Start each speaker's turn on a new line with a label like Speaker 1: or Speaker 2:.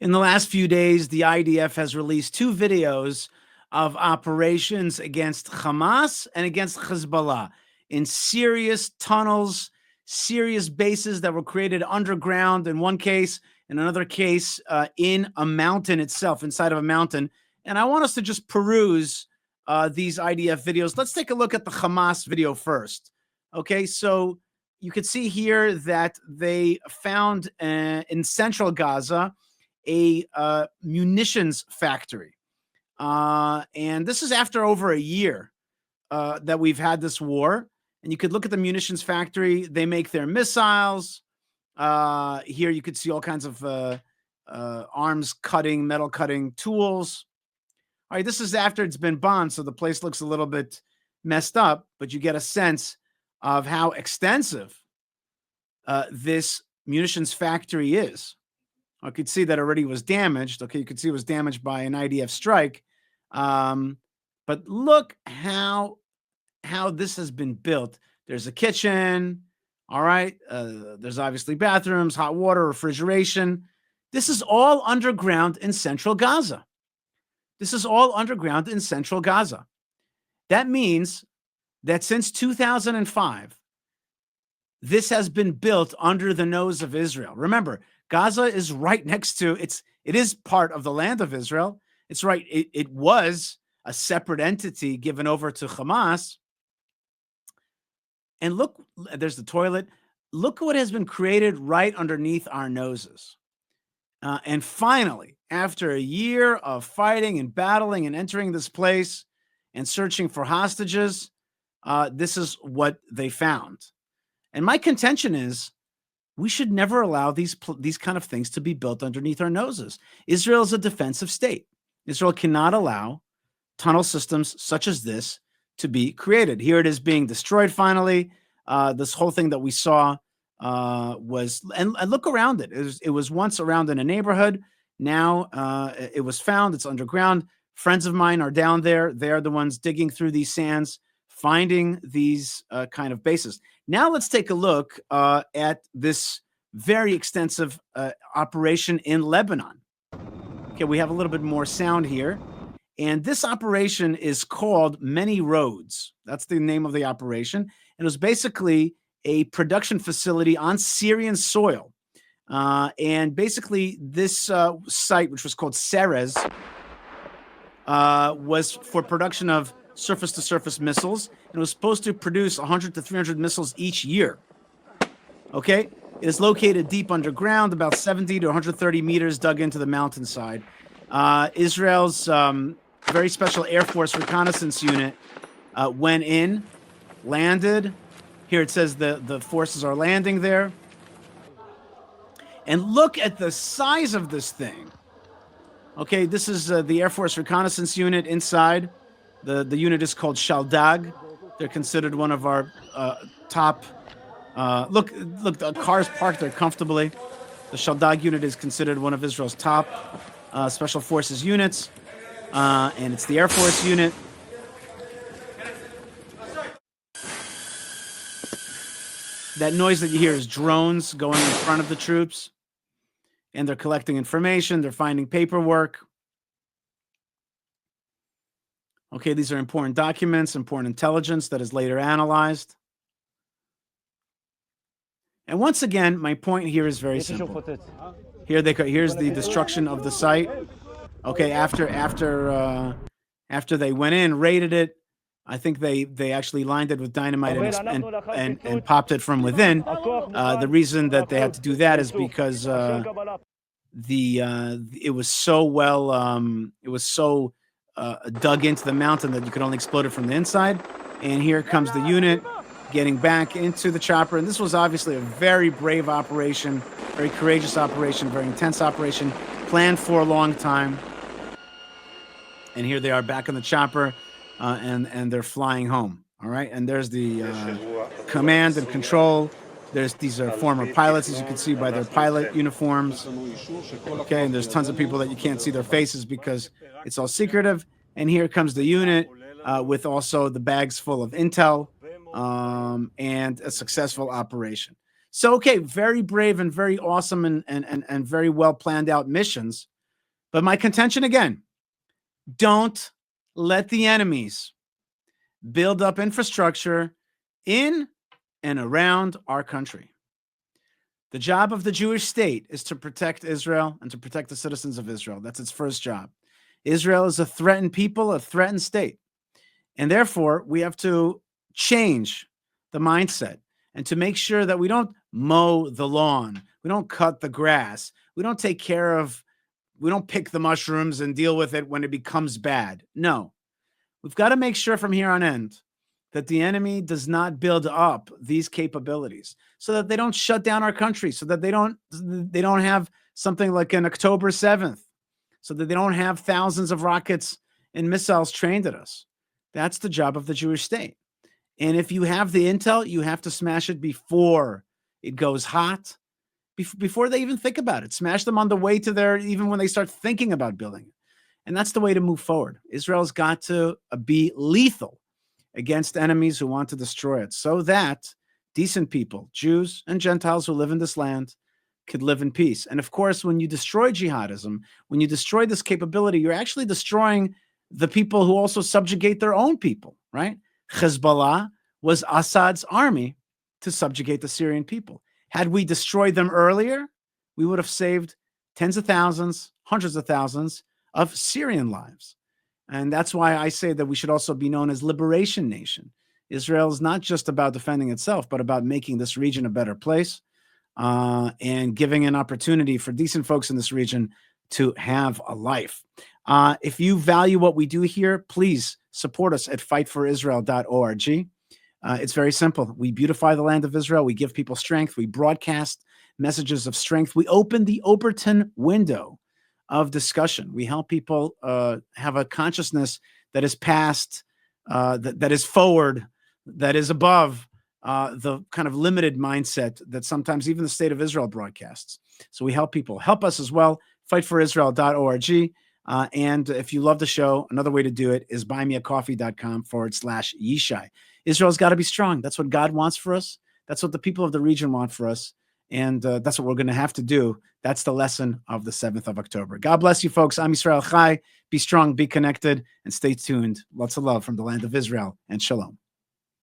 Speaker 1: In the last few days, the IDF has released two videos of operations against Hamas and against Hezbollah in serious tunnels, serious bases that were created underground in one case, in another case in a mountain itself, inside of a mountain. And I want us to just peruse these IDF videos. Let's take a look at the Hamas video first. Okay, so you can see here that they found in central Gaza a munitions factory. And this is after over a year that we've had this war. And you could look at the munitions factory. They make their missiles. Here you could see all kinds of arms cutting, metal cutting tools. All right, this is after it's been bombed, so the place looks a little bit messed up, but you get a sense of how extensive this munitions factory is. I could see that already was damaged. Okay, you could see it was damaged by an IDF strike. But look how this has been built. There's a kitchen. All right. There's obviously bathrooms, hot water, refrigeration. This is all underground in central Gaza. This is all underground in central Gaza. That means that since 2005, this has been built under the nose of Israel. Remember, Gaza is right next to it is part of the land of Israel. It's right. It was a separate entity given over to Hamas. And look, there's the toilet. Look what has been created right underneath our noses. And finally, after a year of fighting and battling and entering this place and searching for hostages, this is what they found. And my contention is we should never allow these kind of things to be built underneath our noses. Israel is a defensive state. Israel cannot allow tunnel systems such as this to be created. Here it is being destroyed finally. This whole thing that we saw was, and look around it. It was once around in a neighborhood. Now it was found. It's underground. Friends of mine are down there. They are the ones digging through these sands, finding these kind of bases. Now let's take a look at this very extensive operation in Lebanon. Okay, we have a little bit more sound here. And this operation is called Many Roads. That's the name of the operation. It was basically a production facility on Syrian soil. And basically this site, which was called Ceres, was for production of surface-to-surface missiles. And it was supposed to produce 100 to 300 missiles each year. Okay? It is located deep underground, about 70 to 130 meters dug into the mountainside. Israel's very special Air Force reconnaissance unit went in, landed. Here it says the forces are landing there. And look at the size of this thing. Okay, this is the Air Force reconnaissance unit inside. The unit is called Shaldag. They're considered one of our top. Look, the cars parked there comfortably. The Shaldag unit is considered one of Israel's top special forces units, and it's the Air Force unit. That noise that you hear is drones going in front of the troops, and they're collecting information. They're finding paperwork. Okay, these are important documents, important intelligence that is later analyzed. And once again, my point here is very simple. Here's the destruction of the site. Okay, after they went in, raided it, I think they actually lined it with dynamite and popped it from within. The reason that they had to do that is because it was so well dug into the mountain that you could only explode it from the inside. And here comes the unit getting back into the chopper. And this was obviously a very brave operation, very courageous operation, very intense operation, planned for a long time. And here they are back in the chopper, and they're flying home. All right. And there's the command and control. These are former pilots, as you can see by their pilot uniforms. Okay, and there's tons of people that you can't see their faces because it's all secretive. And here comes the unit with also the bags full of intel and a successful operation. So, okay, very brave and very awesome and very well planned out missions. But my contention again, don't let the enemies build up infrastructure in and around our country. The job of the Jewish state is to protect Israel and to protect the citizens of Israel. That's its first job. Israel is a threatened people, a threatened state. And therefore, we have to change the mindset and to make sure that we don't mow the lawn, we don't cut the grass, we don't take care of, we don't pick the mushrooms and deal with it when it becomes bad. No, we've got to make sure from here on end that the enemy does not build up these capabilities so that they don't shut down our country, so that they don't have something like an October 7th, so that they don't have thousands of rockets and missiles trained at us. That's the job of the Jewish state. And if you have the intel, you have to smash it before it goes hot, before they even think about it. Smash them on the way to there, even when they start thinking about building it. And that's the way to move forward. Israel's got to be lethal against enemies who want to destroy it so that decent people, Jews and Gentiles who live in this land, could live in peace. And of course, when you destroy jihadism, when you destroy this capability, you're actually destroying the people who also subjugate their own people, right? Hezbollah was Assad's army to subjugate the Syrian people. Had we destroyed them earlier, we would have saved tens of thousands, hundreds of thousands of Syrian lives. And that's why I say that we should also be known as Liberation Nation. Israel is not just about defending itself, but about making this region a better place and giving an opportunity for decent folks in this region to have a life. If you value what we do here, please support us at fightforisrael.org. It's very simple. We beautify the land of Israel. We give people strength. We broadcast messages of strength. We open the Overton window of discussion. We help people have a consciousness that is past, that is forward, that is above the kind of limited mindset that sometimes even the state of Israel broadcasts. So we help people. Help us as well. Fightforisrael.org. And if you love the show, another way to do it is buymeacoffee.com/Yishai. Israel's got to be strong. That's what God wants for us. That's what the people of the region want for us. And that's what we're going to have to do. That's the lesson of the 7th of October. God bless you, folks. I'm Yisrael Chai. Be strong, be connected, and stay tuned. Lots of love from the land of Israel, and shalom.